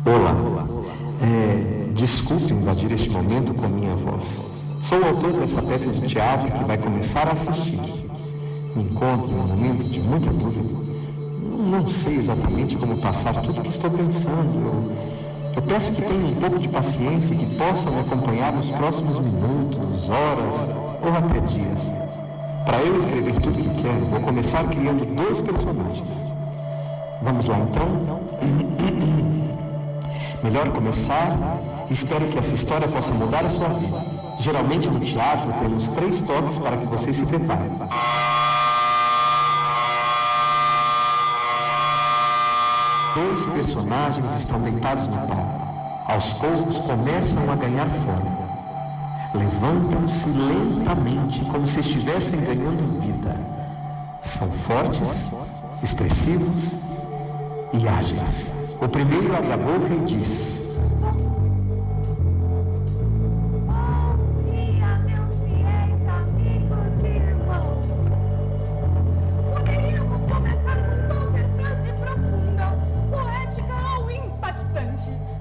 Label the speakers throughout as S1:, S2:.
S1: Olá. Desculpe invadir este momento com minha voz. Sou o autor dessa peça de teatro que vai começar a assistir. Me encontro em um momento de muita dúvida. Não sei exatamente como passar tudo o que estou pensando. Eu peço que tenham um pouco de paciência e que possam me acompanhar nos próximos minutos, horas ou até dias. Para eu escrever tudo o que quero, vou começar criando 2 personagens. Vamos lá então? Melhor começar e espero que essa história possa mudar a sua vida. Geralmente no teatro temos 3 toques para que vocês se preparem. 2 personagens estão deitados no palco. Aos poucos começam a ganhar forma. Levantam-se lentamente como se estivessem ganhando vida. São fortes, expressivos e ágeis. O primeiro abre a boca e diz: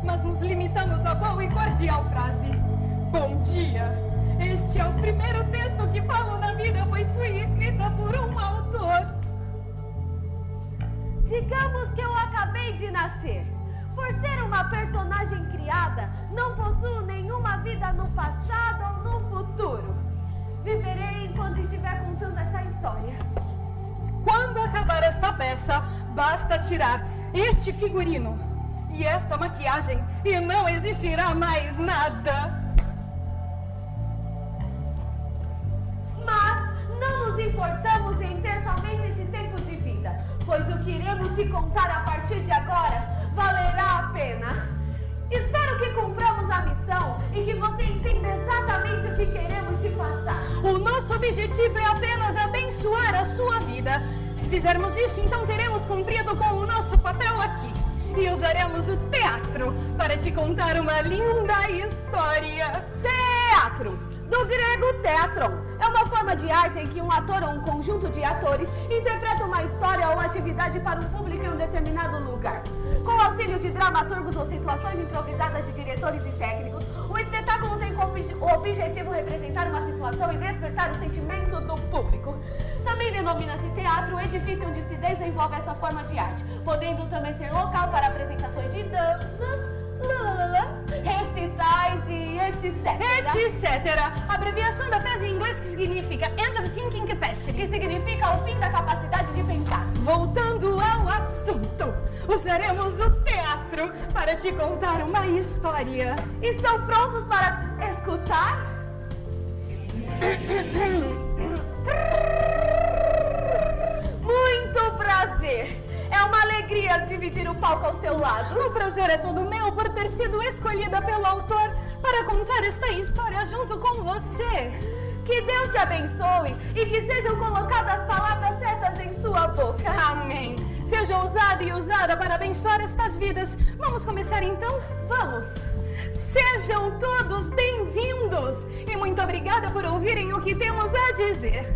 S2: mas nos limitamos à boa e cordial frase. Bom dia! Este é o primeiro texto que falo na vida, pois fui escrita por um autor.
S3: Digamos que eu acabei de nascer. Por ser uma personagem criada, não possuo nenhuma vida no passado ou no futuro. Viverei enquanto estiver contando essa história.
S2: Quando acabar esta peça, basta tirar este figurino e esta maquiagem e não existirá mais nada.
S3: Mas não nos importamos em ter somente este tempo de vida, pois o que iremos te contar a partir de agora valerá a pena. Espero que cumpramos a missão e que você entenda exatamente o que queremos te passar.
S2: O nosso objetivo é apenas abençoar a sua vida. Se fizermos isso, então teremos cumprido com o nosso papel aqui. E usaremos o teatro para te contar uma linda história.
S3: Teatro, do grego teatron, é uma forma de arte em que um ator ou um conjunto de atores interpreta uma história ou atividade para um público em um determinado lugar. Com o auxílio de dramaturgos ou situações improvisadas de diretores e técnicos, o espetáculo tem como objetivo representar uma situação e despertar o sentimento do público. Também denomina-se teatro o edifício onde se desenvolve essa forma de arte, podendo também ser local para apresentações de danças, recitais e etc.
S2: Abreviação da frase em inglês que significa End of Thinking Capacity,
S3: que significa o fim da capacidade de pensar.
S2: Voltando ao assunto, usaremos o teatro para te contar uma história.
S3: Estão prontos para escutar? Muito prazer! É uma alegria dividir o palco ao seu lado.
S2: O prazer é todo meu por ter sido escolhida pelo autor para contar esta história junto com você.
S3: Que Deus te abençoe e que sejam colocadas as palavras certas em sua boca.
S2: Amém. Seja ousada e usada para abençoar estas vidas. Vamos começar então?
S3: Vamos!
S2: Sejam todos bem-vindos e muito obrigada por ouvirem o que temos a dizer.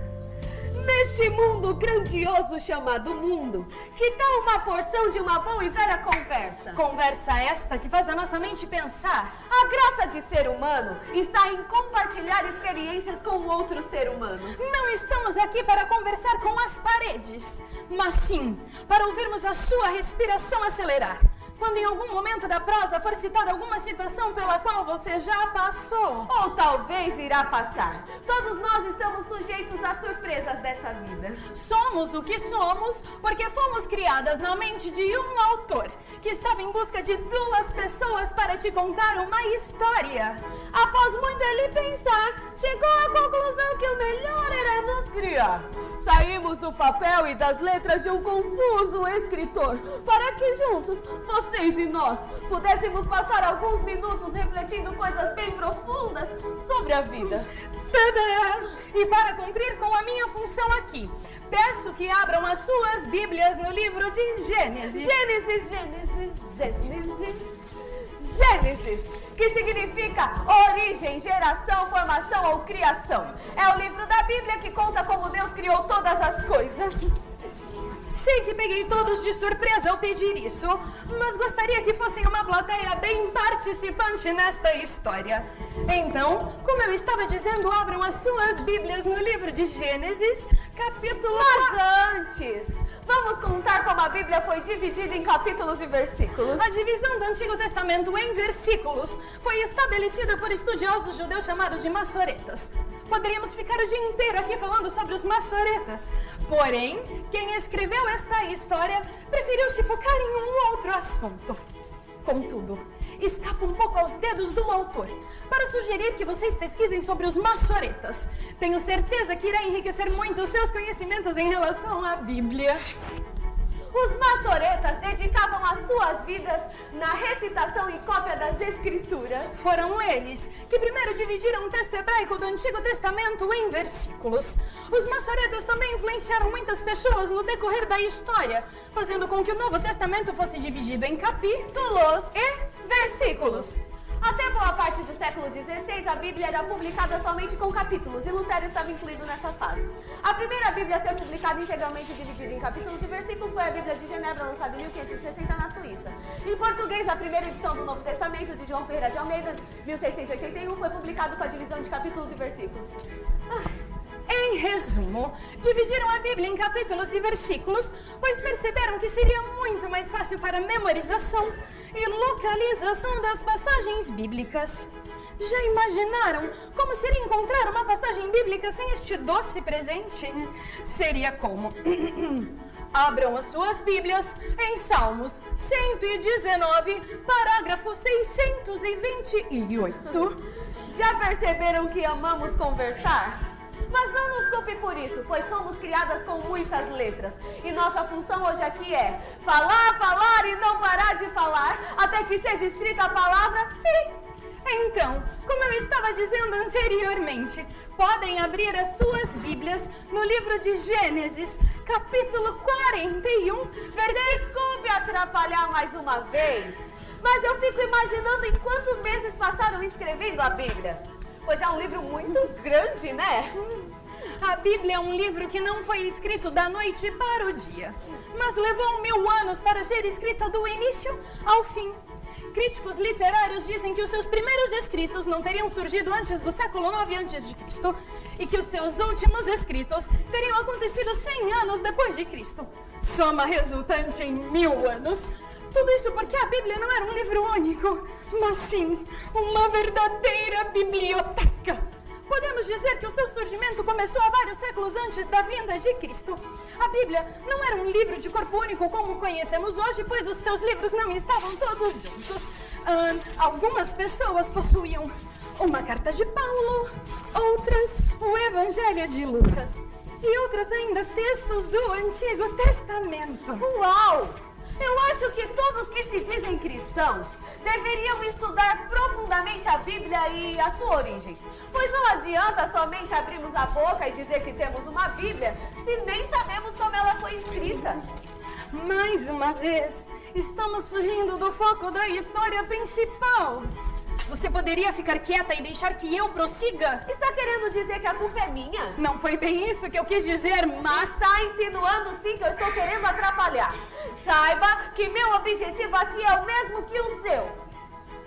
S3: Neste mundo grandioso chamado mundo, que tal uma porção de uma boa e velha conversa?
S2: Conversa esta que faz a nossa mente pensar.
S3: A graça de ser humano está em compartilhar experiências com outro ser humano.
S2: Não estamos aqui para conversar com as paredes, mas sim para ouvirmos a sua respiração acelerar. Quando em algum momento da prosa for citada alguma situação pela qual você já passou.
S3: Ou talvez irá passar. Todos nós estamos sujeitos às surpresas dessa vida.
S2: Somos o que somos porque fomos criadas na mente de um autor que estava em busca de 2 pessoas para te contar uma história.
S3: Após muito ele pensar, chegou à conclusão que o melhor era nos criar. Saímos do papel e das letras de um confuso escritor para que juntos, vocês e nós, pudéssemos passar alguns minutos refletindo coisas bem profundas sobre a vida.
S2: Tadã! E para cumprir com a minha função aqui, peço que abram as suas Bíblias no livro de Gênesis.
S3: Gênesis, que significa origem, geração, formação ou criação. É o livro da Bíblia que conta como Deus criou todas as coisas.
S2: Sei que peguei todos de surpresa ao pedir isso, mas gostaria que fossem uma plateia bem participante nesta história. Então, como eu estava dizendo, abram as suas Bíblias no livro de Gênesis, capítulo...
S3: Mas antes, vamos contar como a Bíblia foi dividida em capítulos e versículos.
S2: A divisão do Antigo Testamento em versículos foi estabelecida por estudiosos judeus chamados de maçoretas. Poderíamos ficar o dia inteiro aqui falando sobre os maçoretas. Porém, quem escreveu esta história preferiu se focar em um outro assunto. Contudo, escapa um pouco aos dedos do autor para sugerir que vocês pesquisem sobre os maçoretas. Tenho certeza que irá enriquecer muito os seus conhecimentos em relação à Bíblia.
S3: Os maçoretas dedicavam as suas vidas na recitação e cópia das Escrituras.
S2: Foram eles que primeiro dividiram o texto hebraico do Antigo Testamento em versículos. Os maçoretas também influenciaram muitas pessoas no decorrer da história, fazendo com que o Novo Testamento fosse dividido em capítulos e versículos.
S3: Até boa parte do século XVI, a Bíblia era publicada somente com capítulos, e Lutero estava incluído nessa fase. A primeira Bíblia a ser publicada integralmente dividida em capítulos e versículos foi a Bíblia de Genebra, lançada em 1560 na Suíça. Em português, a primeira edição do Novo Testamento, de João Ferreira de Almeida, 1681, foi publicado com a divisão de capítulos e versículos.
S2: Em resumo, dividiram a Bíblia em capítulos e versículos, pois perceberam que seria muito mais fácil para memorização e localização das passagens bíblicas. Já imaginaram como seria encontrar uma passagem bíblica sem este doce presente? Seria como... Abram as suas Bíblias em Salmos 119, parágrafo 628.
S3: Já perceberam que amamos conversar? Mas não nos culpe por isso, pois fomos criadas com muitas letras. E nossa função hoje aqui é falar, falar e não parar de falar, até que seja escrita a palavra fim.
S2: Então, como eu estava dizendo anteriormente, podem abrir as suas Bíblias no livro de Gênesis, capítulo 41,
S3: Desculpe atrapalhar mais uma vez, mas eu fico imaginando em quantos meses passaram escrevendo a Bíblia. Pois é um livro muito grande, né?
S2: A Bíblia é um livro que não foi escrito da noite para o dia, mas levou 1000 anos para ser escrita do início ao fim. Críticos literários dizem que os seus primeiros escritos não teriam surgido antes do século 9 a.C. e que os seus últimos escritos teriam acontecido 100 anos depois de Cristo. Soma resultante em 1000 anos. Tudo isso porque a Bíblia não era um livro único, mas sim uma verdadeira biblioteca. Podemos dizer que o seu surgimento começou há vários séculos antes da vinda de Cristo. A Bíblia não era um livro de corpo único como conhecemos hoje, pois os teus livros não estavam todos juntos. Algumas pessoas possuíam uma carta de Paulo, outras o Evangelho de Lucas e outras ainda textos do Antigo Testamento.
S3: Uau! Eu acho que todos que se dizem cristãos deveriam estudar profundamente a Bíblia e a sua origem. Pois não adianta somente abrirmos a boca e dizer que temos uma Bíblia se nem sabemos como ela foi escrita.
S2: Mais uma vez, estamos fugindo do foco da história principal. Você poderia ficar quieta e deixar que eu prossiga?
S3: Está querendo dizer que a culpa é minha?
S2: Não foi bem isso que eu quis dizer, mas...
S3: Está insinuando sim que eu estou querendo atrapalhar. Saiba que meu objetivo aqui é o mesmo que o seu.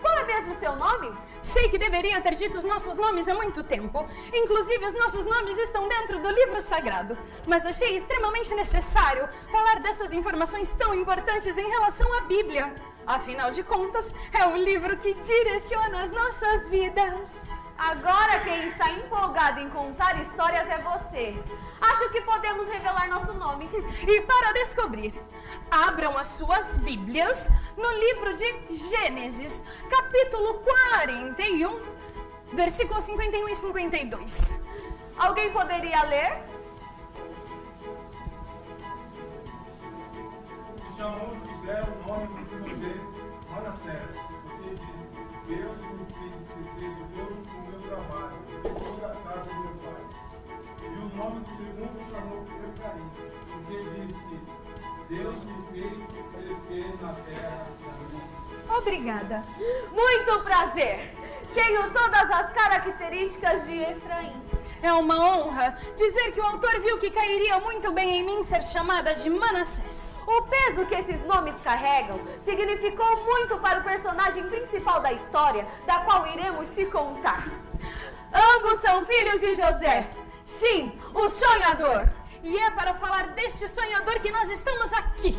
S3: Qual é mesmo o seu nome?
S2: Sei que deveria ter dito os nossos nomes há muito tempo. Inclusive, os nossos nomes estão dentro do livro sagrado. Mas achei extremamente necessário falar dessas informações tão importantes em relação à Bíblia. Afinal de contas, é o livro que direciona as nossas vidas.
S3: Agora quem está empolgado em contar histórias é você. Acho que podemos revelar nosso nome.
S2: E para descobrir, abram as suas Bíblias no livro de Gênesis, capítulo 41, versículos 51 e 52.
S3: Alguém poderia ler?
S4: Chamou José o nome do primogênito Manassés, porque disse: Deus me fez esquecer de todo o meu trabalho, de toda a casa do meu pai. E o nome do segundo chamou Efraim, porque disse: Deus me fez crescer na terra da minha.
S2: Obrigada.
S3: Muito prazer. Tenho todas as características de Efraim.
S2: É uma honra dizer que o autor viu que cairia muito bem em mim ser chamada de Manassés.
S3: O peso que esses nomes carregam significou muito para o personagem principal da história, da qual iremos te contar.
S2: Ambos são filhos de José. Sim, o sonhador. E é para falar deste sonhador que nós estamos aqui.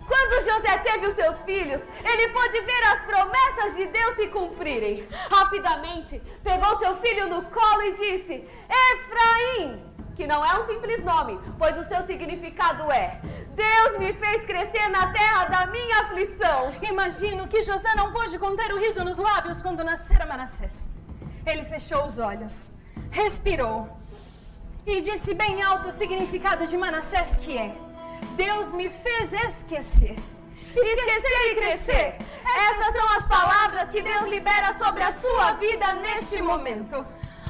S3: Quando José teve os seus filhos, ele pôde ver as promessas de Deus se cumprirem. Rapidamente, pegou seu filho no colo e disse: Efraim, que não é um simples nome, pois o seu significado é: Deus me fez crescer na terra da minha aflição.
S2: Imagino que José não pôde conter o riso nos lábios quando nascera Manassés. Ele fechou os olhos, respirou e disse bem alto o significado de Manassés, que é: Deus me fez esquecer. Esquecer e crescer. Essas são as palavras que Deus libera sobre a sua vida neste momento.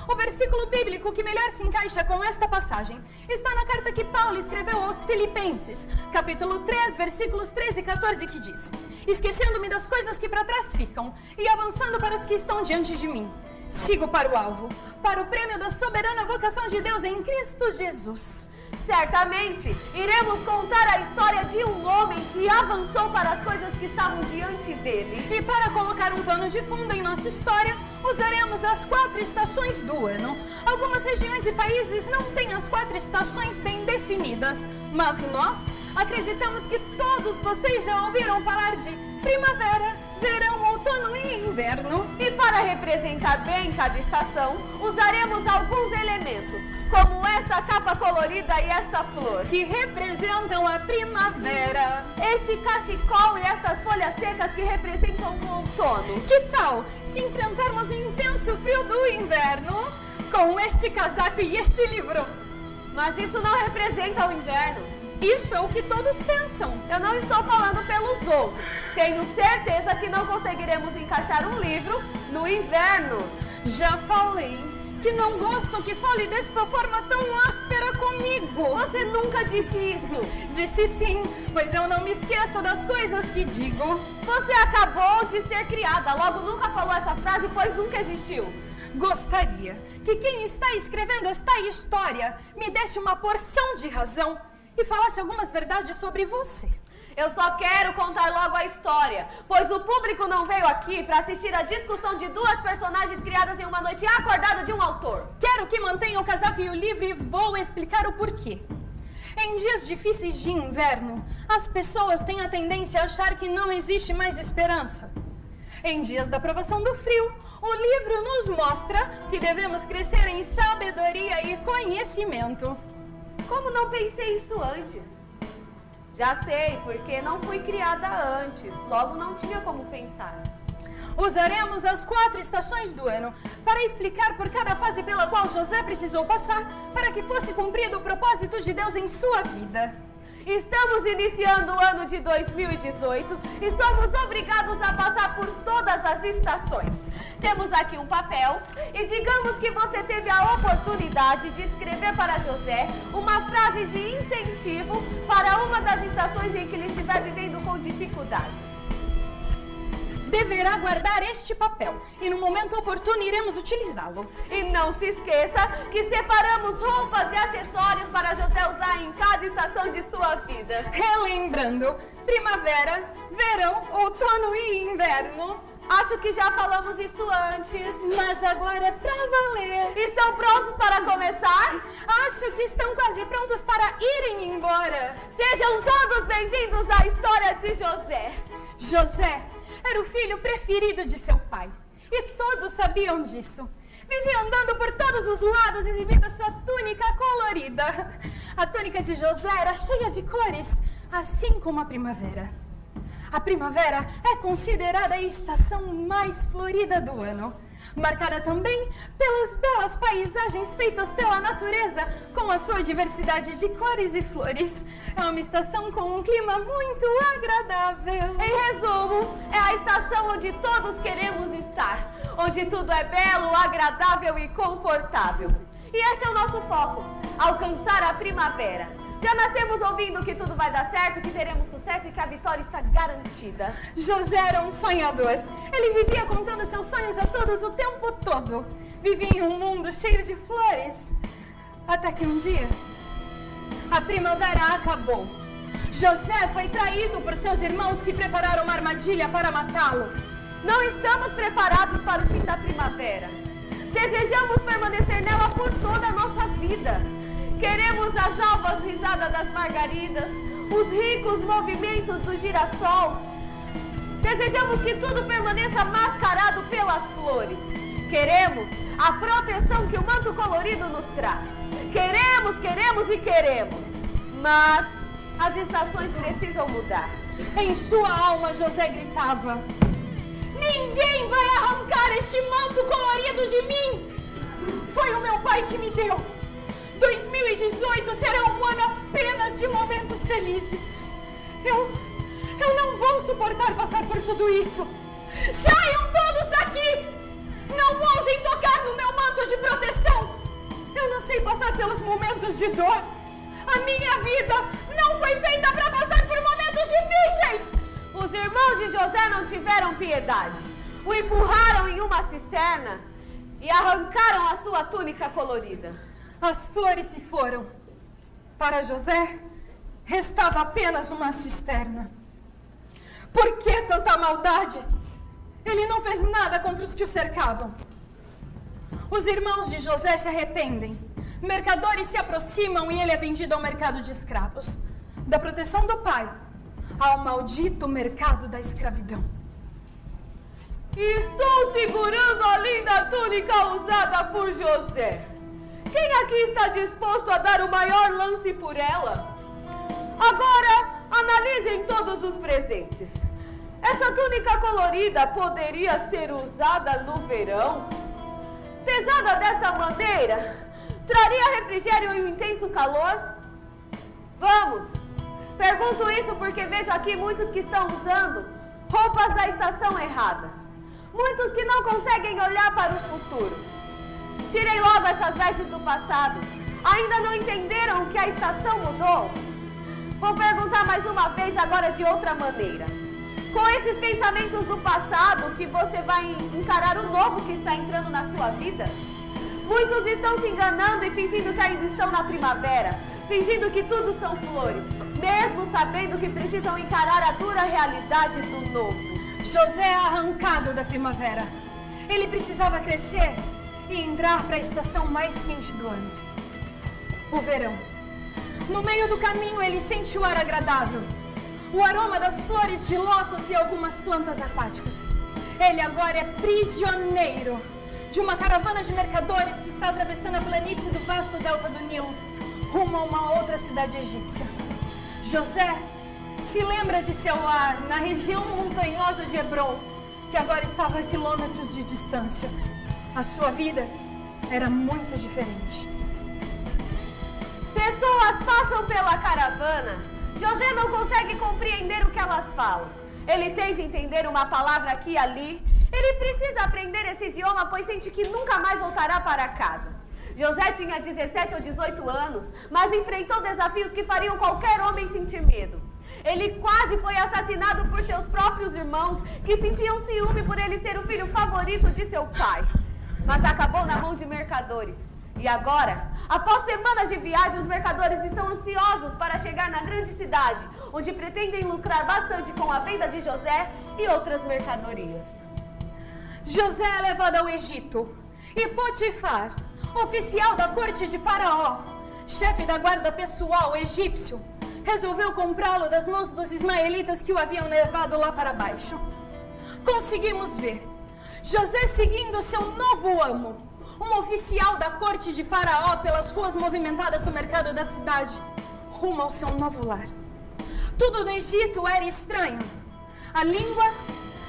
S2: O versículo bíblico que melhor se encaixa com esta passagem está na carta que Paulo escreveu aos Filipenses, capítulo 3, versículos 13 e 14, que diz: Esquecendo-me das coisas que para trás ficam e avançando para as que estão diante de mim, sigo para o alvo, para o prêmio da soberana vocação de Deus em Cristo Jesus.
S3: Certamente, iremos contar a história de um homem que avançou para as coisas que estavam diante dele.
S2: E para colocar um pano de fundo em nossa história, usaremos as 4 estações do ano. Algumas regiões e países não têm as 4 estações bem definidas, mas nós acreditamos que todos vocês já ouviram falar de primavera, verão, outono e inverno.
S3: E para representar bem cada estação, usaremos alguns elementos, como esta capa colorida e esta flor,
S2: que representam a primavera.
S3: Este cachecol e estas folhas secas que representam o outono.
S2: Que tal se enfrentarmos o intenso frio do inverno com este casaco e este livro?
S3: Mas isso não representa o inverno.
S2: Isso é o que todos pensam.
S3: Eu não estou falando pelos outros. Tenho certeza que não conseguiremos encaixar um livro no inverno.
S2: Já falei que não gosto que fale desta forma tão áspera comigo.
S3: Você nunca disse isso.
S2: Disse sim, pois eu não me esqueço das coisas que digo.
S3: Você acabou de ser criada, logo nunca falou essa frase, pois nunca existiu.
S2: Gostaria que quem está escrevendo esta história me desse uma porção de razão e falasse algumas verdades sobre você.
S3: Eu só quero contar logo a história, pois o público não veio aqui para assistir a discussão de 2 personagens criadas em uma noite acordada de um autor.
S2: Quero que mantenha o casaco e o livro e vou explicar o porquê. Em dias difíceis de inverno, as pessoas têm a tendência a achar que não existe mais esperança. Em dias da provação do frio, o livro nos mostra que devemos crescer em sabedoria e conhecimento.
S3: Como não pensei isso antes? Já sei, porque não fui criada antes, logo não tinha como pensar.
S2: Usaremos as 4 estações do ano para explicar por cada fase pela qual José precisou passar para que fosse cumprido o propósito de Deus em sua vida.
S3: Estamos iniciando o ano de 2018 e somos obrigados a passar por todas as estações. Temos aqui um papel e digamos que você teve a oportunidade de escrever para José uma frase de incentivo para uma das estações em que ele estiver vivendo com dificuldades.
S2: Deverá guardar este papel e no momento oportuno iremos utilizá-lo.
S3: E não se esqueça que separamos roupas e acessórios para José usar em cada estação de sua vida.
S2: Relembrando, primavera, verão, outono e inverno.
S3: Acho que já falamos isso antes.
S2: Mas agora é pra valer.
S3: Estão prontos para começar?
S2: Acho que estão quase prontos para irem embora.
S3: Sejam todos bem-vindos à história de José.
S2: José era o filho preferido de seu pai. E todos sabiam disso. Vivia andando por todos os lados, exibindo sua túnica colorida. A túnica de José era cheia de cores, assim como a primavera. A primavera é considerada a estação mais florida do ano, marcada também pelas belas paisagens feitas pela natureza, com a sua diversidade de cores e flores. É uma estação com um clima muito agradável.
S3: Em resumo, é a estação onde todos queremos estar, onde tudo é belo, agradável e confortável. E esse é o nosso foco, alcançar a primavera. Já nascemos ouvindo que tudo vai dar certo, que teremos sucesso e que a vitória está garantida.
S2: José era um sonhador. Ele vivia contando seus sonhos a todos o tempo todo. Vivia em um mundo cheio de flores. Até que um dia, a primavera acabou. José foi traído por seus irmãos que prepararam uma armadilha para matá-lo.
S3: Não estamos preparados para o fim da primavera. Desejamos permanecer nela por toda a nossa vida. Queremos as alvas risadas das margaridas, os ricos movimentos do girassol. Desejamos que tudo permaneça mascarado pelas flores. Queremos a proteção que o manto colorido nos traz. Queremos, queremos e queremos. Mas as estações precisam mudar.
S2: Em sua alma, José gritava: ninguém vai arrancar este manto colorido de mim! Foi o meu pai que me deu. 2018 será um ano apenas de momentos felizes. Eu não vou suportar passar por tudo isso. Saiam todos daqui! Não ousem tocar no meu manto de proteção. Eu não sei passar pelos momentos de dor. A minha vida não foi feita para passar por momentos difíceis.
S3: Os irmãos de José não tiveram piedade. O empurraram em uma cisterna e arrancaram a sua túnica colorida.
S2: As flores se foram. Para José, restava apenas uma cisterna. Por que tanta maldade? Ele não fez nada contra os que o cercavam. Os irmãos de José se arrependem. Mercadores se aproximam e ele é vendido ao mercado de escravos. Da proteção do pai ao maldito mercado da escravidão.
S3: Estou segurando a linda túnica usada por José. Quem aqui está disposto a dar o maior lance por ela? Agora, analisem todos os presentes. Essa túnica colorida poderia ser usada no verão? Pesada dessa maneira, traria refrigério e um intenso calor? Vamos! Pergunto isso porque vejo aqui muitos que estão usando roupas da estação errada. Muitos que não conseguem olhar para o futuro. Tirem logo essas vestes do passado. Ainda não entenderam que a estação mudou? Vou perguntar mais uma vez agora de outra maneira. Com esses pensamentos do passado que você vai encarar o novo que está entrando na sua vida? Muitos estão se enganando e fingindo que ainda estão na primavera. Fingindo que tudo são flores. Mesmo sabendo que precisam encarar a dura realidade do novo.
S2: José é arrancado da primavera. Ele precisava crescer e entrar para a estação mais quente do ano, o verão. No meio do caminho ele sente o ar agradável, o aroma das flores de lótus e algumas plantas aquáticas. Ele agora é prisioneiro de uma caravana de mercadores que está atravessando a planície do vasto delta do Nilo, rumo a uma outra cidade egípcia. José se lembra de seu lar na região montanhosa de Hebron, que agora estava a quilômetros de distância. A sua vida era muito diferente.
S3: Pessoas passam pela caravana. José não consegue compreender o que elas falam. Ele tenta entender uma palavra aqui e ali. Ele precisa aprender esse idioma, pois sente que nunca mais voltará para casa. José tinha 17 ou 18 anos, mas enfrentou desafios que fariam qualquer homem sentir medo. Ele quase foi assassinado por seus próprios irmãos, que sentiam ciúme por ele ser o filho favorito de seu pai. Mas acabou na mão de mercadores. E agora, após semanas de viagem, os mercadores estão ansiosos para chegar na grande cidade, onde pretendem lucrar bastante com a venda de José e outras mercadorias.
S2: José é levado ao Egito. E Potifar, oficial da corte de Faraó, chefe da guarda pessoal egípcio, resolveu comprá-lo das mãos dos ismaelitas que o haviam levado lá para baixo. Conseguimos ver José seguindo seu novo amo, um oficial da corte de Faraó, pelas ruas movimentadas do mercado da cidade, rumo ao seu novo lar. Tudo no Egito era estranho. A língua,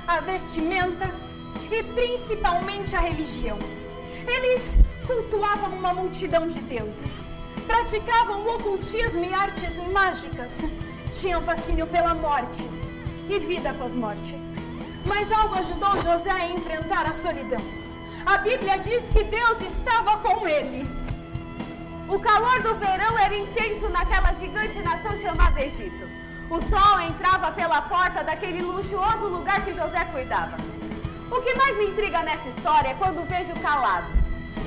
S2: a vestimenta e principalmente a religião. Eles cultuavam uma multidão de deuses, praticavam o ocultismo e artes mágicas, tinham fascínio pela morte e vida após morte. Mas algo ajudou José a enfrentar a solidão. A Bíblia diz que Deus estava com ele.
S3: O calor do verão era intenso naquela gigante nação chamada Egito. O sol entrava pela porta daquele luxuoso lugar que José cuidava. O que mais me intriga nessa história é quando vejo calado.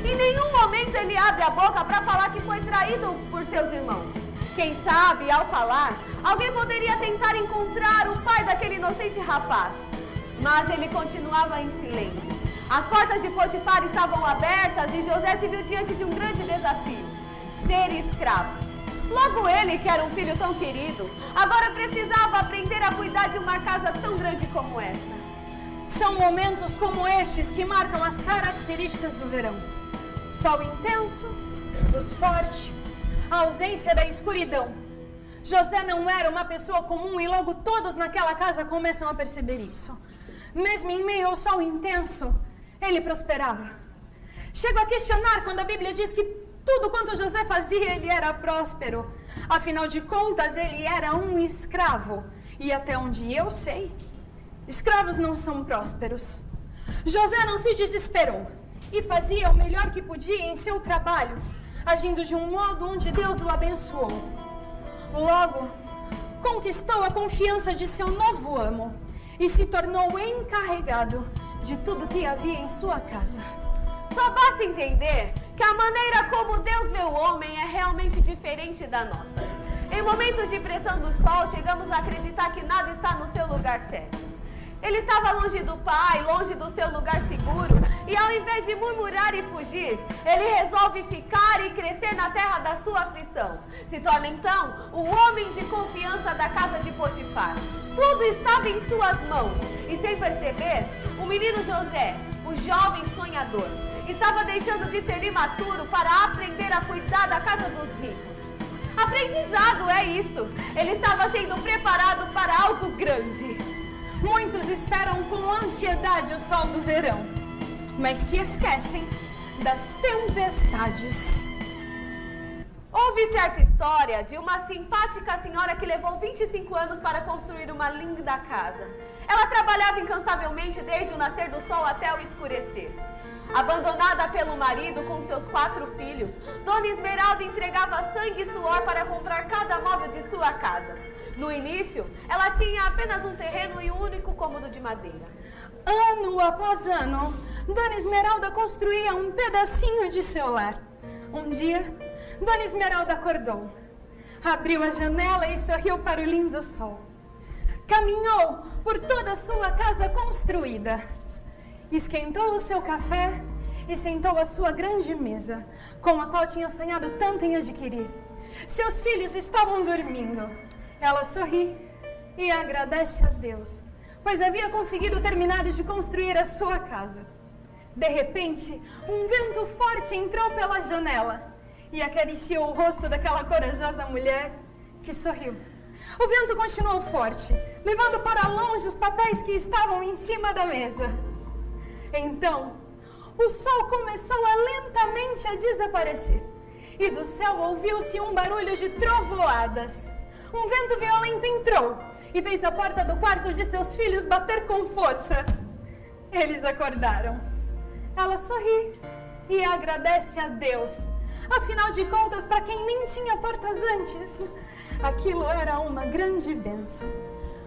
S3: Em nenhum momento ele abre a boca para falar que foi traído por seus irmãos. Quem sabe, ao falar, alguém poderia tentar encontrar o pai daquele inocente rapaz. Mas ele continuava em silêncio. As portas de Potifar estavam abertas e José se viu diante de um grande desafio: ser escravo. Logo ele, que era um filho tão querido, agora precisava aprender a cuidar de uma casa tão grande como esta.
S2: São momentos como estes que marcam as características do verão. Sol intenso, luz forte, a ausência da escuridão. José não era uma pessoa comum e logo todos naquela casa começam a perceber isso. Mesmo em meio ao sol intenso, ele prosperava. Chego a questionar quando a Bíblia diz que tudo quanto José fazia, ele era próspero. Afinal de contas, ele era um escravo. E até onde eu sei, escravos não são prósperos. José não se desesperou e fazia o melhor que podia em seu trabalho, agindo de um modo onde Deus o abençoou. Logo, conquistou a confiança de seu novo amo e se tornou encarregado de tudo que havia em sua casa.
S3: Só basta entender que a maneira como Deus vê o homem é realmente diferente da nossa. Em momentos de pressão do sol, chegamos a acreditar que nada está no seu lugar certo. Ele estava longe do pai, longe do seu lugar seguro, e ao invés de murmurar e fugir, ele resolve ficar e crescer na terra da sua aflição. Se torna então o homem de confiança da casa de Potifar. Tudo estava em suas mãos, e sem perceber, o menino José, o jovem sonhador, estava deixando de ser imaturo para aprender a cuidar da casa dos ricos. Aprendizado é isso. Ele estava sendo preparado para algo grande.
S2: Muitos esperam com ansiedade o sol do verão, mas se esquecem das tempestades.
S3: Houve certa história de uma simpática senhora que levou 25 anos para construir uma linda casa. Ela trabalhava incansavelmente desde o nascer do sol até o escurecer. Abandonada pelo marido com seus 4 filhos, Dona Esmeralda entregava sangue e suor para comprar cada móvel de sua casa. No início, ela tinha apenas um terreno e um único cômodo de madeira.
S2: Ano após ano, Dona Esmeralda construía um pedacinho de seu lar. Um dia, Dona Esmeralda acordou, abriu a janela e sorriu para o lindo sol. Caminhou por toda a sua casa construída. Esquentou o seu café e sentou à sua grande mesa, com a qual tinha sonhado tanto em adquirir. Seus filhos estavam dormindo. Ela sorri e agradece a Deus, pois havia conseguido terminar de construir a sua casa. De repente, um vento forte entrou pela janela e acariciou o rosto daquela corajosa mulher que sorriu. O vento continuou forte, levando para longe os papéis que estavam em cima da mesa. Então, o sol começou lentamente a desaparecer e do céu ouviu-se um barulho de trovoadas. Um vento violento entrou e fez a porta do quarto de seus filhos bater com força. Eles acordaram. Ela sorri e agradece a Deus. Afinal de contas, para quem nem tinha portas antes, aquilo era uma grande bênção.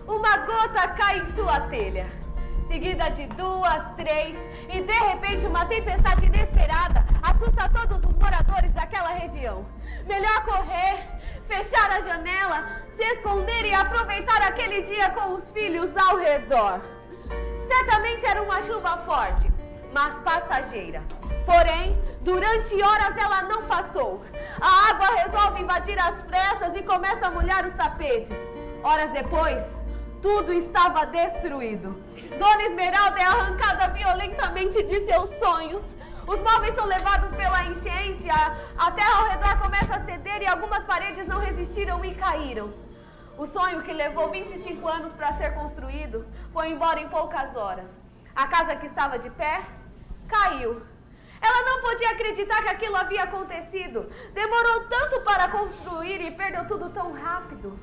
S3: Uma gota cai em sua telha, seguida de 2, 3, e de repente uma tempestade inesperada assusta todos os moradores daquela região. Melhor correr, fechar a janela, se esconder e aproveitar aquele dia com os filhos ao redor. Certamente era uma chuva forte, mas passageira. Porém, durante horas ela não passou. A água resolve invadir as pressas e começa a molhar os tapetes. Horas depois, tudo estava destruído. Dona Esmeralda é arrancada violentamente de seus sonhos. Os móveis são levados pela enchente, a terra ao redor começa a ceder e algumas paredes não resistiram e caíram. O sonho que levou 25 anos para ser construído foi embora em poucas horas. A casa que estava de pé caiu. Ela não podia acreditar que aquilo havia acontecido. Demorou tanto para construir e perdeu tudo tão rápido.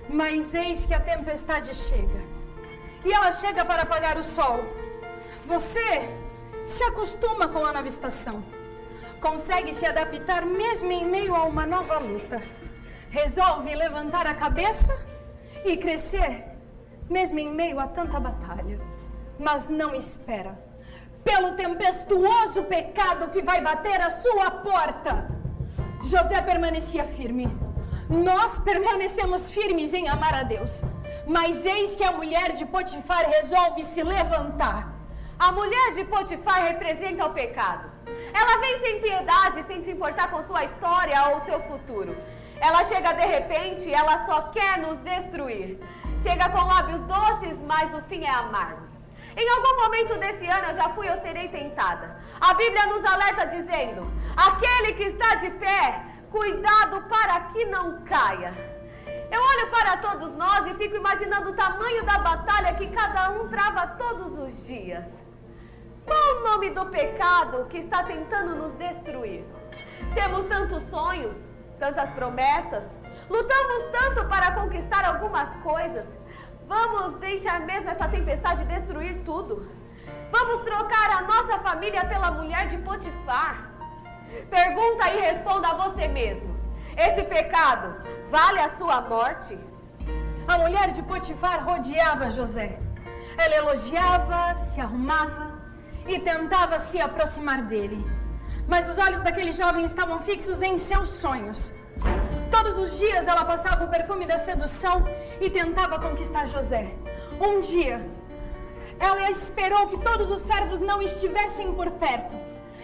S2: Mas eis que a tempestade chega. E ela chega para apagar o sol. Você se acostuma com a nova estação. consegue se adaptar mesmo em meio a uma nova luta. Resolve levantar a cabeça e crescer mesmo em meio a tanta batalha. Mas não espera pelo tempestuoso pecado que vai bater à sua porta. José permanecia firme. Nós permanecemos firmes em amar a Deus. Mas eis que a mulher de Potifar resolve se levantar.
S3: A mulher de Potifar representa o pecado. Ela vem sem piedade, sem se importar com sua história ou seu futuro. Ela chega de repente, ela só quer nos destruir. Chega com lábios doces, mas o fim é amargo. Em algum momento desse ano eu já fui ou serei tentada. A Bíblia nos alerta dizendo: aquele que está de pé, cuidado para que não caia. Eu olho para todos nós e fico imaginando o tamanho da batalha que cada um trava todos os dias. Qual o nome do pecado que está tentando nos destruir? Temos tantos sonhos, tantas promessas, lutamos tanto para conquistar algumas coisas. Vamos deixar mesmo essa tempestade destruir tudo? Vamos trocar a nossa família pela mulher de Potifar? Pergunta e responda a você mesmo. Esse pecado vale a sua morte?
S2: A mulher de Potifar rodeava José. Ela elogiava, se arrumava e tentava se aproximar dele. Mas os olhos daquele jovem estavam fixos em seus sonhos. Todos os dias ela passava o perfume da sedução e tentava conquistar José. Um dia, ela esperou que todos os servos não estivessem por perto.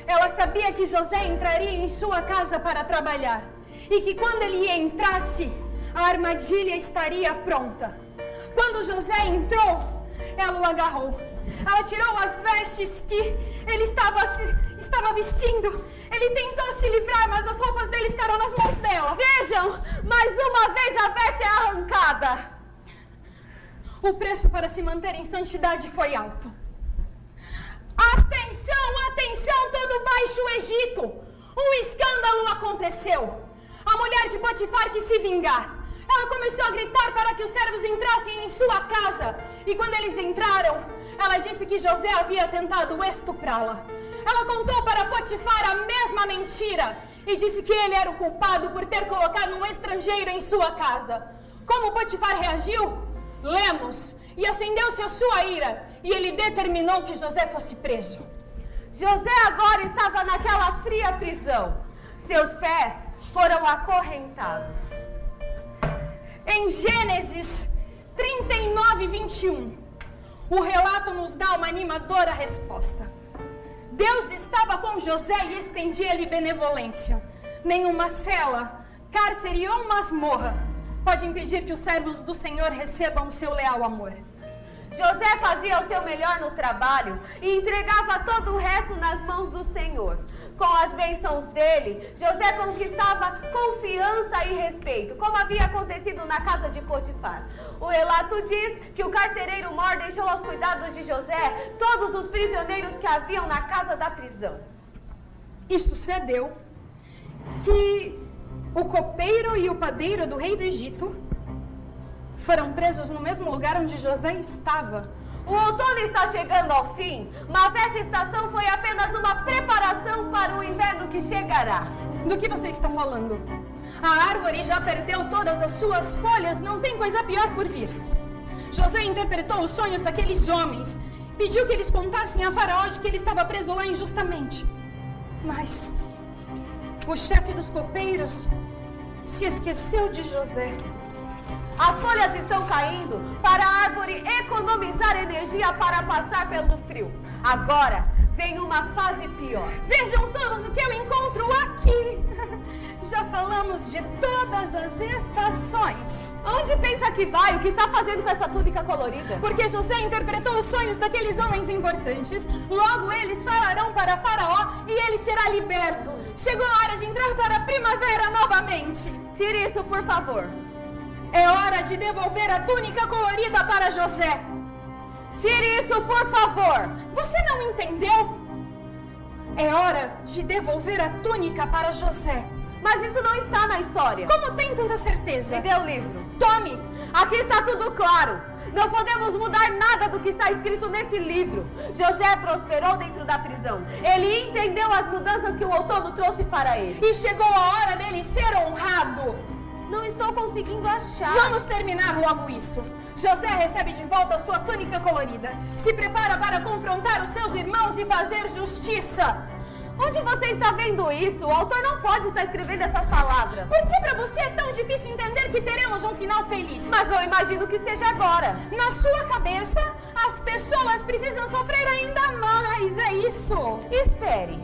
S2: Ela sabia que José entraria em sua casa para trabalhar e que quando ele entrasse, a armadilha estaria pronta. Quando José entrou, ela o agarrou. Ela tirou as vestes que ele estava vestindo. Ele tentou se livrar, mas as roupas dele ficaram nas mãos dela.
S3: Vejam, mais uma vez a veste é arrancada.
S2: O preço para se manter em santidade foi alto. Atenção, atenção, todo baixo Egito! Um escândalo aconteceu. A mulher de Potifar quis se vingar. Ela começou a gritar para que os servos entrassem em sua casa. E quando eles entraram, ela disse que José havia tentado estuprá-la. Ela contou para Potifar a mesma mentira e disse que ele era o culpado por ter colocado um estrangeiro em sua casa. Como Potifar reagiu? Lemos. E acendeu-se a sua ira, e ele determinou que José fosse preso.
S3: José agora estava naquela fria prisão. Seus pés foram acorrentados.
S2: Em Gênesis 39, 21, o relato nos dá uma animadora resposta. Deus estava com José e estendia-lhe benevolência. Nenhuma cela, cárcere ou masmorra pode impedir que os servos do Senhor recebam o seu leal amor.
S3: José fazia o seu melhor no trabalho e entregava todo o resto nas mãos do Senhor. Com as bênçãos dele, José conquistava confiança e respeito, como havia acontecido na casa de Potifar. O relato diz que o carcereiro mor deixou aos cuidados de José todos os prisioneiros que haviam na casa da prisão.
S2: E sucedeu que o copeiro e o padeiro do rei do Egito foram presos no mesmo lugar onde José estava.
S3: O outono está chegando ao fim, mas essa estação foi apenas uma preparação para o inverno que chegará.
S2: Do que você está falando? A árvore já perdeu todas as suas folhas, não tem coisa pior por vir. José interpretou os sonhos daqueles homens, pediu que eles contassem a Faraó de que ele estava preso lá injustamente. Mas o chefe dos copeiros se esqueceu de José.
S3: As folhas estão caindo para a árvore economizar energia para passar pelo frio. Agora vem uma fase pior.
S2: Vejam todos o que eu encontro aqui. Já falamos de todas as estações.
S3: Onde pensa que vai? O que está fazendo com essa túnica colorida?
S2: Porque José interpretou os sonhos daqueles homens importantes. Logo eles falarão para Faraó e ele será liberto. Chegou a hora de entrar para a primavera novamente.
S3: Tire isso, por favor.
S2: É hora de devolver a túnica colorida para José.
S3: Tire isso, por favor.
S2: Você não entendeu? É hora de devolver a túnica para José.
S3: Mas isso não está na história.
S2: Como tem tanta certeza?
S3: Me dê o livro.
S2: Tome.
S3: Aqui está tudo claro. Não podemos mudar nada do que está escrito nesse livro. José prosperou dentro da prisão. Ele entendeu as mudanças que o outono trouxe para ele.
S2: E chegou a hora dele ser honrado.
S3: Não estou conseguindo achar.
S2: Vamos terminar logo isso. José recebe de volta sua túnica colorida. Se prepara para confrontar os seus irmãos e fazer justiça.
S3: Onde você está vendo isso? O autor não pode estar escrevendo essas palavras.
S2: Por que para você é tão difícil entender que teremos um final feliz?
S3: Mas não imagino que seja agora.
S2: Na sua cabeça, as pessoas precisam sofrer ainda mais, é isso.
S3: Espere,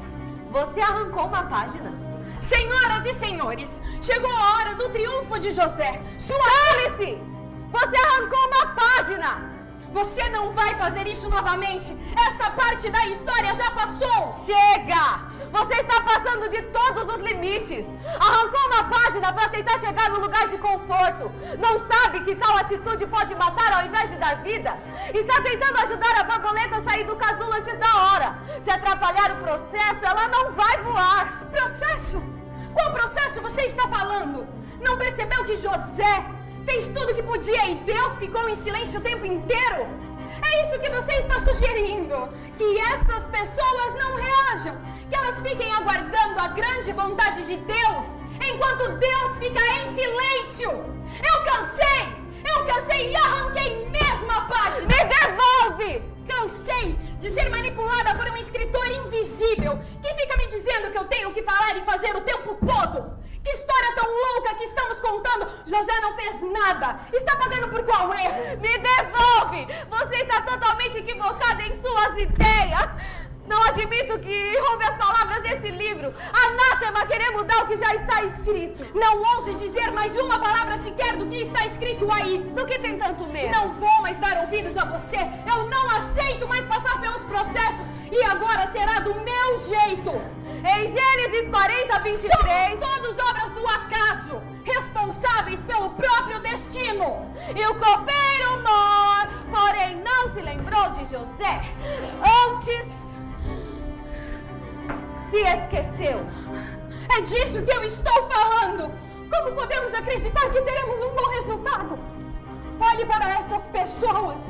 S3: você arrancou uma página?
S2: Senhoras e senhores, chegou a hora do triunfo de José.
S3: Cale-se! Você arrancou uma página!
S2: Você não vai fazer isso novamente. Esta parte da história já passou.
S3: Chega! Você está passando de todos os limites. Arrancou uma página para tentar chegar no lugar de conforto. Não sabe que tal atitude pode matar ao invés de dar vida? Está tentando ajudar a borboleta a sair do casulo antes da hora. Se atrapalhar o processo, ela não vai voar.
S2: Processo? Qual processo você está falando? Não percebeu que José fez tudo o que podia e Deus ficou em silêncio o tempo inteiro? É isso que você está sugerindo, que estas pessoas não reajam, que elas fiquem aguardando a grande vontade de Deus, enquanto Deus fica em silêncio. Eu cansei e arranquei mesmo a página.
S3: Me devolve!
S2: Cansei de ser manipulada por um escritor invisível que fica me dizendo que eu tenho que falar e fazer o tempo todo. Que história tão louca que estamos contando! José não fez nada. Está pagando por qual erro?
S3: Me devolve! Você está totalmente equivocada em suas ideias. Não admito que roube as palavras desse livro. Anátema querer mudar o que já está escrito.
S2: Não ouse dizer mais uma palavra sequer do que está escrito aí.
S3: Do que tem tanto medo?
S2: Não vou mais dar ouvidos a você. Eu não aceito mais passar pelos processos. E agora será do meu jeito.
S3: Em Gênesis 40:23...
S2: Somos todos obras do acaso, responsáveis pelo próprio destino.
S3: E o copeiro mor, porém não se lembrou de José. Antes... se esqueceu.
S2: É disso que eu estou falando. Como podemos acreditar que teremos um bom resultado? Olhe para estas pessoas.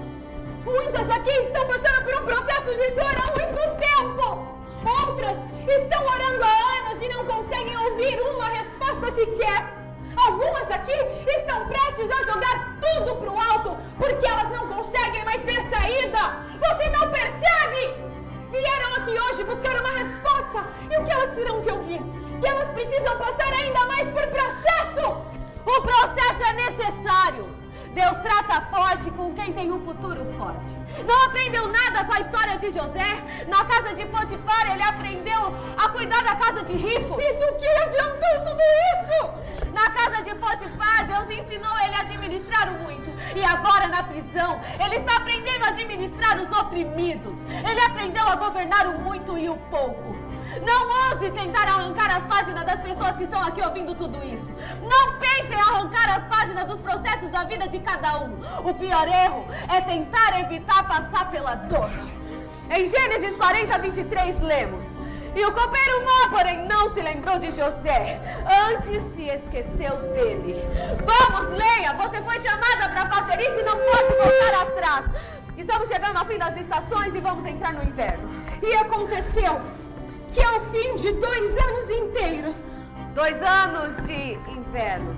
S2: Muitas aqui estão passando por um processo de dor há muito tempo. Outras estão orando há anos e não conseguem ouvir uma resposta sequer. Algumas aqui estão prestes a jogar tudo pro alto porque elas não conseguem mais ver saída. Você não percebe? Vieram aqui hoje buscar uma resposta. E o que elas terão que ouvir? Que elas precisam passar ainda mais por processos.
S3: O processo é necessário. Deus trata forte com quem tem um futuro forte. Não aprendeu nada com a história de José? Na casa de Potifar, ele aprendeu a cuidar da casa de rico.
S2: Isso que adiantou tudo isso?
S3: Na casa de Potifar, Deus ensinou ele a administrar o muito. E agora, na prisão, ele está aprendendo a administrar os oprimidos. Ele aprendeu a governar o muito e o pouco. Não ouse tentar arrancar as páginas das pessoas que estão aqui ouvindo tudo isso. Não pense em arrancar as páginas dos processos da vida de cada um. O pior erro é tentar evitar passar pela dor. Em Gênesis 40:23 lemos: e o copeiro mau, porém, não se lembrou de José, antes se esqueceu dele. Vamos, leia! Você foi chamada para fazer isso e não pode voltar atrás. Estamos chegando ao fim das estações e vamos entrar no inverno.
S2: E aconteceu que ao fim de 2 anos inteiros...
S3: 2 anos de inverno.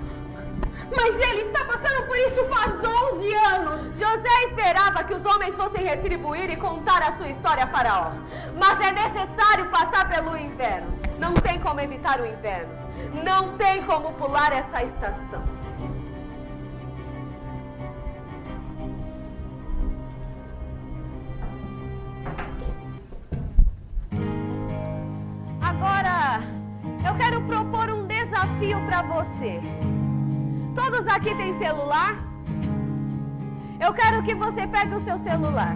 S2: Mas ele está passando por isso faz 11 anos.
S3: José esperava que os homens fossem retribuir e contar a sua história a Faraó. Mas é necessário passar pelo inverno. Não tem como evitar o inverno. Não tem como pular essa estação. Agora, eu quero propor um desafio para você. Todos aqui têm celular? Eu quero que você pegue o seu celular.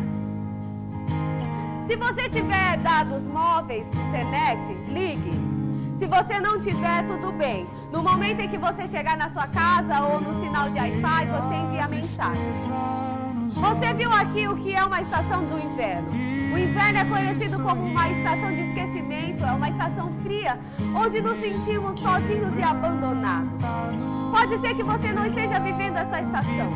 S3: Se você tiver dados móveis, internet, ligue. Se você não tiver, tudo bem. No momento em que você chegar na sua casa ou no sinal de Wi-Fi, você envia mensagem. Você viu aqui o que é uma estação do inverno. O inverno é conhecido como uma estação de esquecimento, é uma estação fria, onde nos sentimos sozinhos e abandonados. Pode ser que você não esteja vivendo essa estação,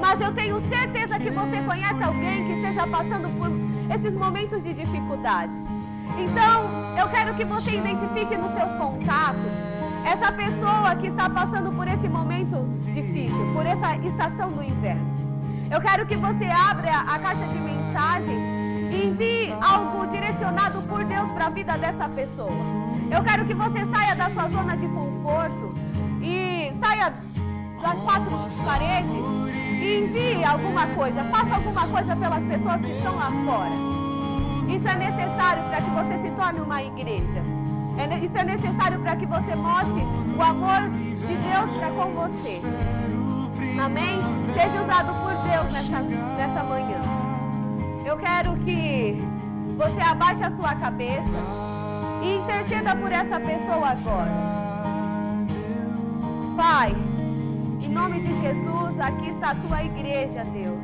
S3: mas eu tenho certeza que você conhece alguém que esteja passando por esses momentos de dificuldades. Então, eu quero que você identifique nos seus contatos essa pessoa que está passando por esse momento difícil, por essa estação do inverno. Eu quero que você abra a caixa de mensagem e envie algo direcionado por Deus para a vida dessa pessoa. Eu quero que você saia da sua zona de conforto e saia das quatro paredes e envie alguma coisa, faça alguma coisa pelas pessoas que estão lá fora. Isso é necessário para que você se torne uma igreja. Isso é necessário para que você mostre o amor de Deus para com você. Amém? Seja usado por Deus nessa manhã. Eu quero que você abaixe a sua cabeça e interceda por essa pessoa agora. Pai, em nome de Jesus, aqui está a tua igreja, Deus.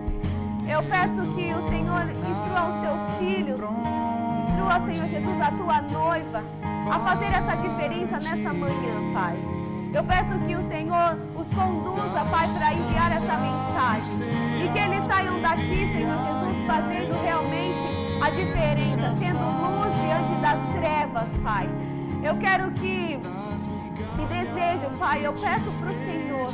S3: Eu peço que o Senhor instrua os teus filhos, instrua, Senhor Jesus, a tua noiva a fazer essa diferença nessa manhã, Pai. Eu peço que o Senhor os conduza, Pai, para enviar essa mensagem. E que eles saiam daqui, Senhor Jesus, fazendo realmente a diferença, sendo luz diante das trevas, Pai. Eu quero que desejo, Pai, eu peço para o Senhor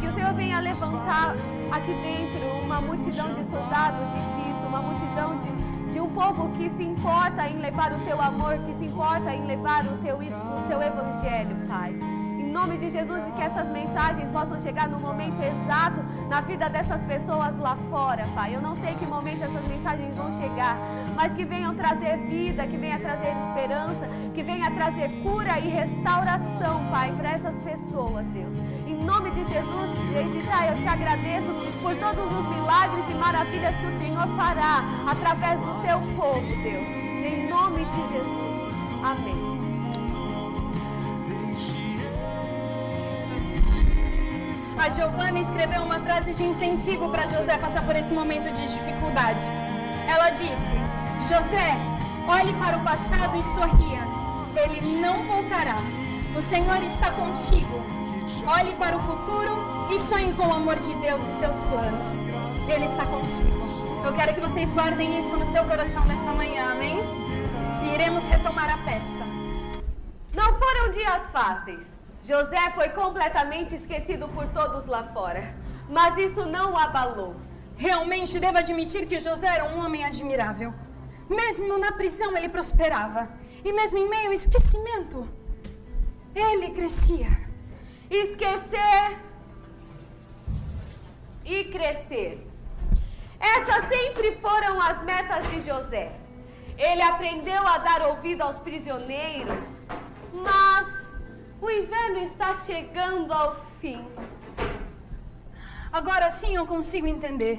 S3: que o Senhor venha levantar aqui dentro uma multidão de soldados de Cristo, uma multidão de um povo que se importa em levar o teu amor, que se importa em levar o teu evangelho, Pai. Em nome de Jesus, e que essas mensagens possam chegar no momento exato na vida dessas pessoas lá fora, Pai. Eu não sei que momento essas mensagens vão chegar, mas que venham trazer vida, que venham trazer esperança, que venham trazer cura e restauração, Pai, para essas pessoas, Deus. Em nome de Jesus, desde já eu te agradeço por todos os milagres e maravilhas que o Senhor fará através do teu povo, Deus. Em nome de Jesus. Amém.
S2: A Giovana escreveu uma frase de incentivo para José passar por esse momento de dificuldade. Ela disse: José, olhe para o passado e sorria. Ele não voltará. O Senhor está contigo. Olhe para o futuro e sonhe com o amor de Deus e seus planos. Ele está contigo. Eu quero que vocês guardem isso no seu coração nessa manhã, amém? E iremos retomar a peça.
S3: Não foram dias fáceis. José foi completamente esquecido por todos lá fora, mas isso não o abalou.
S2: Realmente devo admitir que José era um homem admirável. Mesmo na prisão ele prosperava, e mesmo em meio ao esquecimento, ele crescia.
S3: Esquecer e crescer. Essas sempre foram as metas de José. Ele aprendeu a dar ouvido aos prisioneiros, mas o inverno está chegando ao fim.
S2: Agora sim eu consigo entender.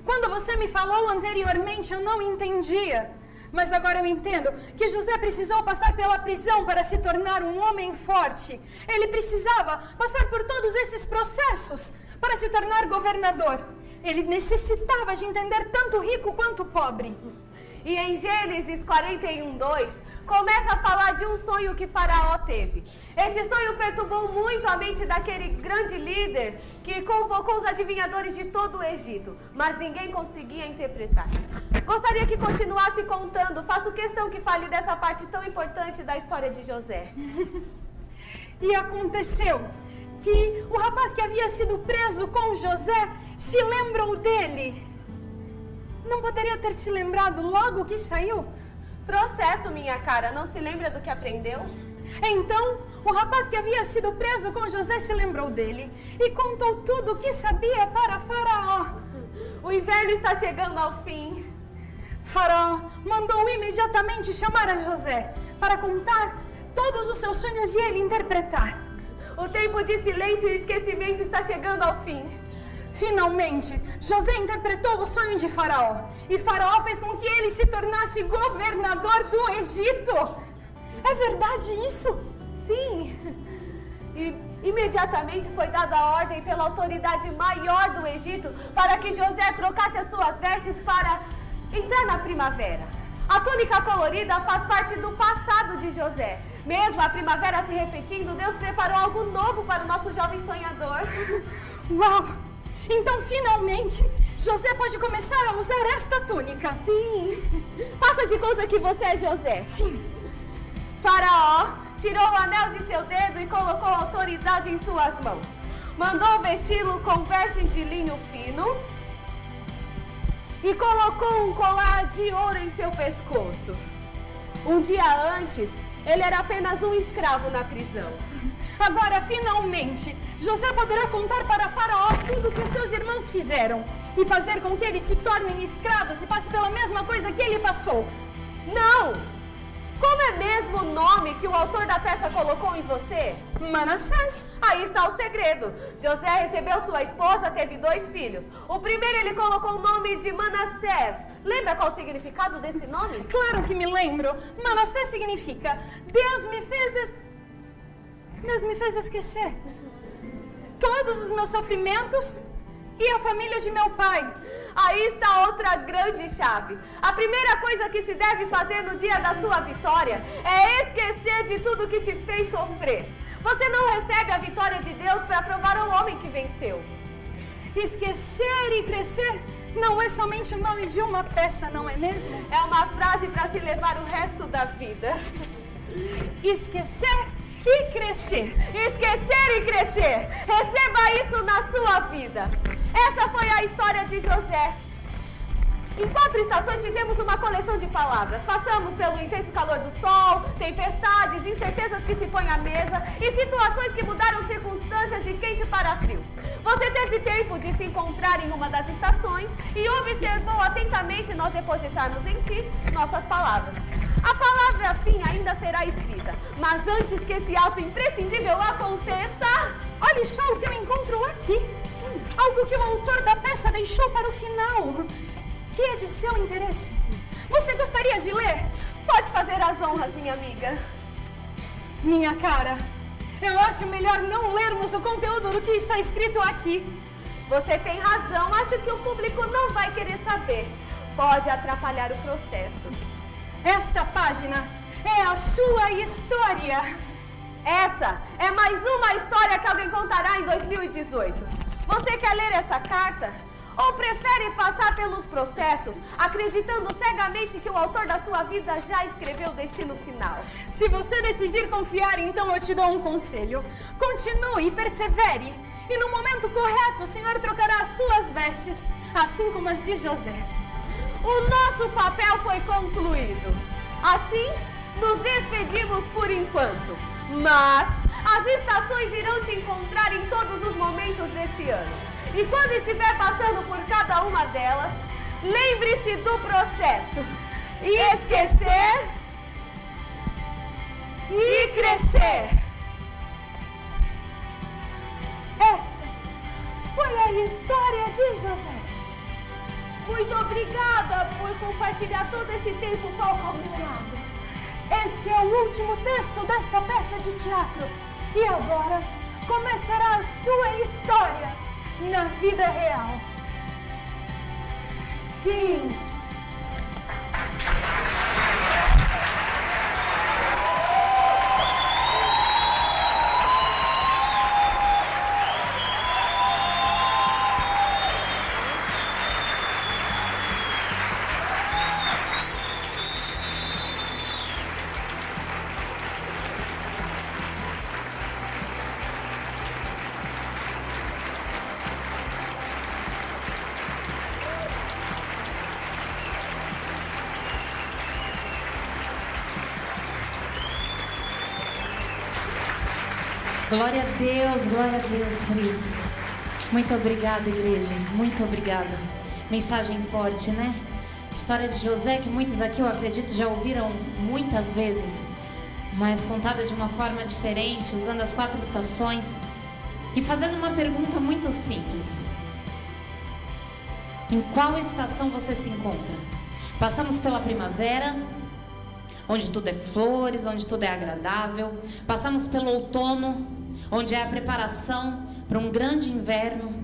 S2: Quando você me falou anteriormente, eu não entendia. Mas agora eu entendo que José precisou passar pela prisão para se tornar um homem forte. Ele precisava passar por todos esses processos para se tornar governador. Ele necessitava de entender tanto rico quanto pobre.
S3: E em Gênesis 41:2, começa a falar de um sonho que Faraó teve. Este sonho perturbou muito a mente daquele grande líder que convocou os adivinhadores de todo o Egito, mas ninguém conseguia interpretar. Gostaria que continuasse contando, faço questão que fale dessa parte tão importante da história de José.
S2: E aconteceu que o rapaz que havia sido preso com José se lembrou dele. Não poderia ter se lembrado logo que saiu?
S3: Processo, minha cara, não se lembra do que aprendeu?
S2: Então, o rapaz que havia sido preso com José se lembrou dele e contou tudo o que sabia para Faraó.
S3: O inverno está chegando ao fim.
S2: Faraó mandou imediatamente chamar a José para contar todos os seus sonhos e ele interpretar.
S3: O tempo de silêncio e esquecimento está chegando ao fim.
S2: Finalmente, José interpretou o sonho de Faraó. E Faraó fez com que ele se tornasse governador do Egito. É verdade isso?
S3: Sim. E imediatamente foi dada a ordem pela autoridade maior do Egito para que José trocasse as suas vestes para entrar na primavera. A túnica colorida faz parte do passado de José. Mesmo a primavera se repetindo, Deus preparou algo novo para o nosso jovem sonhador.
S2: Uau! Então, finalmente, José pode começar a usar esta túnica.
S3: Sim. Faça de conta que você é José.
S2: Sim.
S3: Faraó tirou o anel de seu dedo e colocou autoridade em suas mãos. Mandou vesti-lo com vestes de linho fino e colocou um colar de ouro em seu pescoço. Um dia antes, ele era apenas um escravo na prisão.
S2: Agora, finalmente, José poderá contar para Faraó tudo o que os seus irmãos fizeram e fazer com que eles se tornem escravos e passem pela mesma coisa que ele passou.
S3: Não! Como é mesmo o nome que o autor da peça colocou em você?
S2: Manassés.
S3: Aí está o segredo. José recebeu sua esposa, teve 2 filhos. O primeiro ele colocou o nome de Manassés. Lembra qual o significado desse nome?
S2: Claro que me lembro. Manassés significa Deus me fez esquecer todos os meus sofrimentos e a família de meu pai.
S3: Aí está outra grande chave. A primeira coisa que se deve fazer no dia da sua vitória é esquecer de tudo que te fez sofrer. Você não recebe a vitória de Deus para provar ao homem que venceu.
S2: Esquecer e crescer não é somente o nome de uma peça, não é mesmo?
S3: É uma frase para se levar o resto da vida.
S2: Esquecer e crescer.
S3: Esquecer e crescer. Receba isso na sua vida. Essa foi a história de José. Em 4 estações fizemos uma coleção de palavras. Passamos pelo intenso calor do sol, tempestades, incertezas que se põem à mesa e situações que mudaram circunstâncias de quente para frio. Você teve tempo de se encontrar em uma das estações e observou atentamente nós depositarmos em ti nossas palavras. A palavra fim ainda será escrita, mas antes que esse ato imprescindível aconteça,
S2: olhe só o que eu encontro aqui. Algo que o autor da peça deixou para o final, que é de seu interesse. Você gostaria de ler?
S3: Pode fazer as honras, minha amiga.
S2: Minha cara, eu acho melhor não lermos o conteúdo do que está escrito aqui.
S3: Você tem razão, acho que o público não vai querer saber. Pode atrapalhar o processo.
S2: Esta página é a sua história.
S3: Essa é mais uma história que alguém contará em 2018. Você quer ler essa carta? Ou prefere passar pelos processos, acreditando cegamente que o autor da sua vida já escreveu o destino final?
S2: Se você decidir confiar, então eu te dou um conselho. Continue e persevere. E no momento correto, o Senhor trocará as suas vestes, assim como as de José.
S3: O nosso papel foi concluído. Assim, nos despedimos por enquanto. Mas as estações irão te encontrar em todos os momentos desse ano. E quando estiver passando por cada uma delas, lembre-se do processo. Esquecer e crescer.
S2: Esta foi a história de José.
S3: Muito obrigada por compartilhar todo esse tempo com o meu lado.
S2: Este é o último texto desta peça de teatro. E agora começará a sua história na vida real. Fim.
S5: Glória a Deus por isso. Muito obrigada, igreja, muito obrigada. Mensagem forte, né? História de José, que muitos aqui, eu acredito, já ouviram muitas vezes, mas contada de uma forma diferente, usando as 4 estações e fazendo uma pergunta muito simples. Em qual estação você se encontra? Passamos pela primavera, onde tudo é flores, onde tudo é agradável. Passamos pelo outono, onde é a preparação para um grande inverno.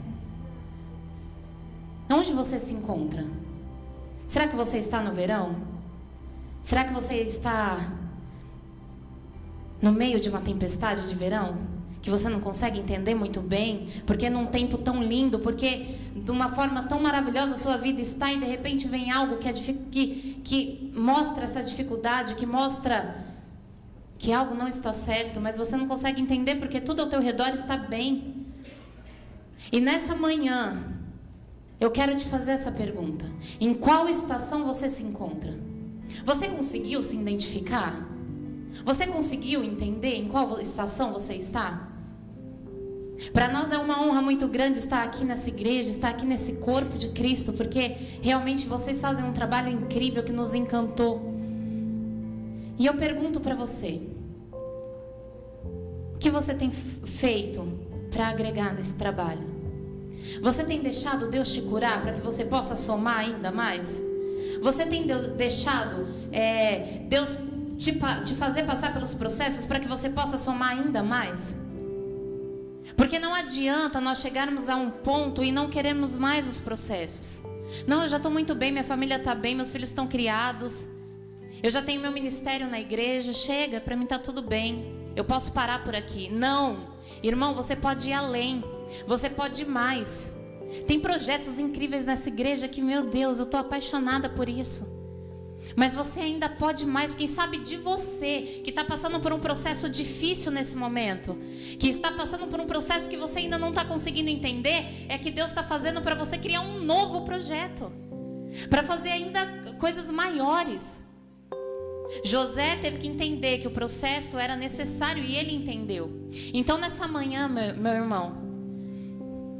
S5: Onde você se encontra? Será que você está no verão? Será que você está no meio de uma tempestade de verão? que você não consegue entender muito bem, porque num tempo tão lindo, porque de uma forma tão maravilhosa a sua vida está, e de repente vem algo que mostra essa dificuldade, que mostra que algo não está certo, mas você não consegue entender porque tudo ao teu redor está bem. E nessa manhã, eu quero te fazer essa pergunta: em qual estação você se encontra? Você conseguiu se identificar? Você conseguiu entender em qual estação você está? Para nós é uma honra muito grande estar aqui nessa igreja, estar aqui nesse corpo de Cristo, porque realmente vocês fazem um trabalho incrível que nos encantou. E eu pergunto para você: o que você tem feito para agregar nesse trabalho? Você tem deixado Deus te curar para que você possa somar ainda mais? Você tem deixado Deus te fazer passar pelos processos para que você possa somar ainda mais? Porque não adianta nós chegarmos a um ponto e não queremos mais os processos. Não, eu já estou muito bem, minha família está bem, meus filhos estão criados, eu já tenho meu ministério na igreja, chega, para mim está tudo bem, eu posso parar por aqui. Não, irmão, você pode ir além, você pode ir mais. Tem projetos incríveis nessa igreja que, meu Deus, eu estou apaixonada por isso. Mas você ainda pode mais. Quem sabe de você que está passando por um processo difícil nesse momento, que está passando por um processo que você ainda não está conseguindo entender, é que Deus está fazendo para você criar um novo projeto, para fazer ainda coisas maiores. José teve que entender que o processo era necessário e ele entendeu. Então nessa manhã, meu irmão,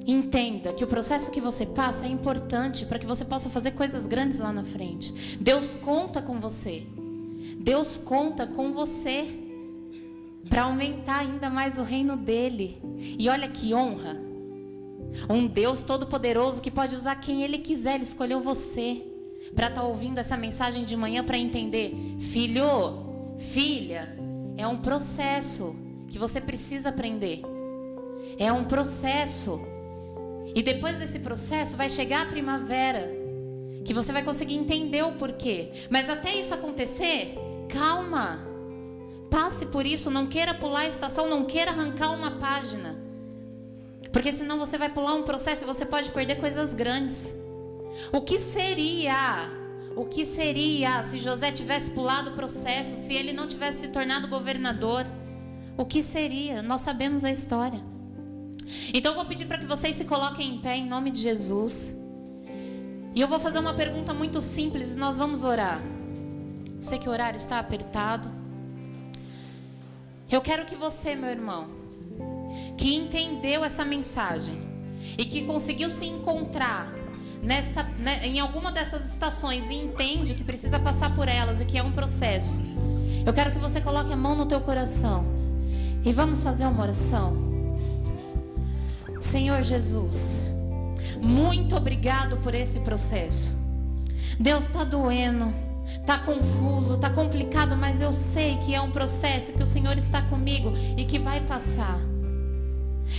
S5: entenda que o processo que você passa é importante para que você possa fazer coisas grandes lá na frente. Deus conta com você. Deus conta com você para aumentar ainda mais o reino dele. E olha que honra. Um Deus todo-poderoso que pode usar quem Ele quiser. Ele escolheu você para estar ouvindo essa mensagem de manhã, para entender: filho, filha, é um processo que você precisa aprender. É um processo. E depois desse processo vai chegar a primavera, que você vai conseguir entender o porquê. Mas até isso acontecer, calma. Passe por isso, não queira pular a estação, não queira arrancar uma página. Porque senão você vai pular um processo e você pode perder coisas grandes. O que seria se José tivesse pulado o processo, se ele não tivesse se tornado governador? O que seria? Nós sabemos a história. Então eu vou pedir para que vocês se coloquem em pé em nome de Jesus. E eu vou fazer uma pergunta muito simples e nós vamos orar. Eu sei que o horário está apertado. Eu quero que você, meu irmão, que entendeu essa mensagem e que conseguiu se encontrar em alguma dessas estações e entende que precisa passar por elas e que é um processo, eu quero que você coloque a mão no teu coração e vamos fazer uma oração. Senhor Jesus, muito obrigado por esse processo. Deus, está doendo, está confuso, está complicado, mas eu sei que é um processo, que o Senhor está comigo e que vai passar.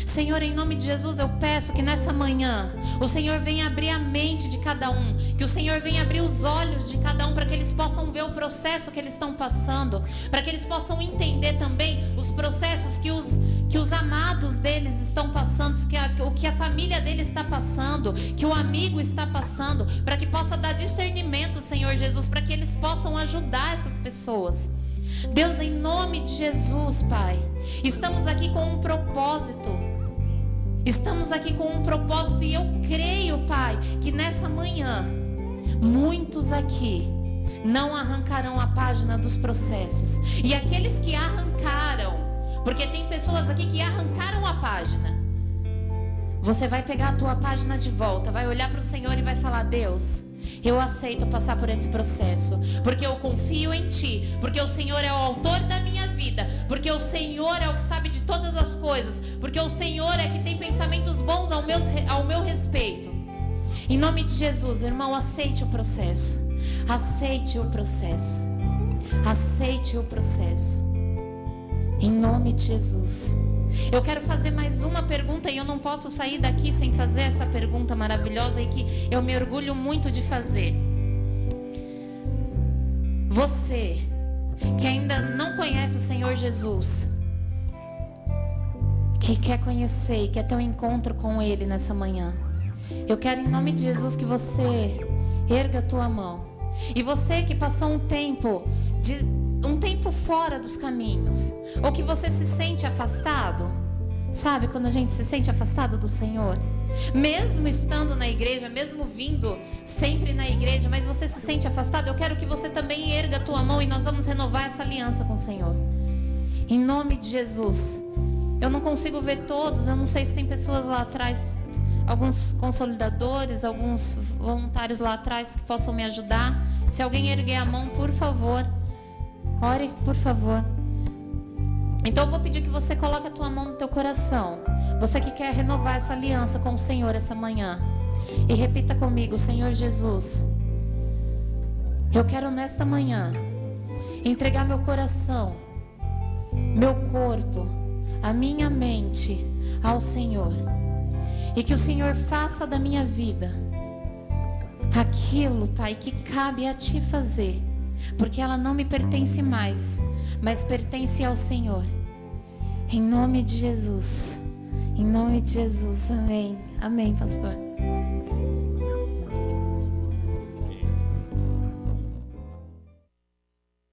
S5: Senhor, em nome de Jesus, eu peço que nessa manhã o Senhor venha abrir a mente de cada um, que o Senhor venha abrir os olhos de cada um, para que eles possam ver o processo que eles estão passando, para que eles possam entender também os processos que os amados deles estão passando, o que a família deles está passando, que o amigo está passando, para que possa dar discernimento, Senhor Jesus, para que eles possam ajudar essas pessoas. Deus, em nome de Jesus, Pai, estamos aqui com um propósito. Estamos aqui com um propósito e eu creio, Pai, que nessa manhã muitos aqui não arrancarão a página dos processos. E aqueles que arrancaram, porque tem pessoas aqui que arrancaram a página, você vai pegar a tua página de volta, vai olhar para o Senhor e vai falar: Deus, eu aceito passar por esse processo, porque eu confio em Ti, porque o Senhor é o autor da minha vida, porque o Senhor é o que sabe de todas as coisas, porque o Senhor é que tem pensamentos bons ao meu respeito. Em nome de Jesus, irmão, aceite o processo. Aceite o processo. Aceite o processo. Em nome de Jesus. Eu quero fazer mais uma pergunta e eu não posso sair daqui sem fazer essa pergunta maravilhosa e que eu me orgulho muito de fazer. Você que ainda não conhece o Senhor Jesus, que quer conhecer e quer ter um encontro com Ele nessa manhã, eu quero, em nome de Jesus, que você erga a tua mão. E você que passou um tempo fora dos caminhos, ou que você se sente afastado, sabe quando a gente se sente afastado do Senhor? Mesmo estando na igreja, mesmo vindo sempre na igreja, mas você se sente afastado, eu quero que você também erga a tua mão e nós vamos renovar essa aliança com o Senhor. Em nome de Jesus. Eu não consigo ver todos, eu não sei se tem pessoas lá atrás, alguns consolidadores, alguns voluntários lá atrás que possam me ajudar. Se alguém erguer a mão, por favor, ore, por favor. Então eu vou pedir que você coloque a tua mão no teu coração, você que quer renovar essa aliança com o Senhor essa manhã, e repita comigo: Senhor Jesus, eu quero nesta manhã entregar meu coração, meu corpo, a minha mente ao Senhor, e que o Senhor faça da minha vida aquilo, Pai, que cabe a Ti fazer, porque ela não me pertence mais, mas pertence ao Senhor. Em nome de Jesus, amém. Amém, pastor.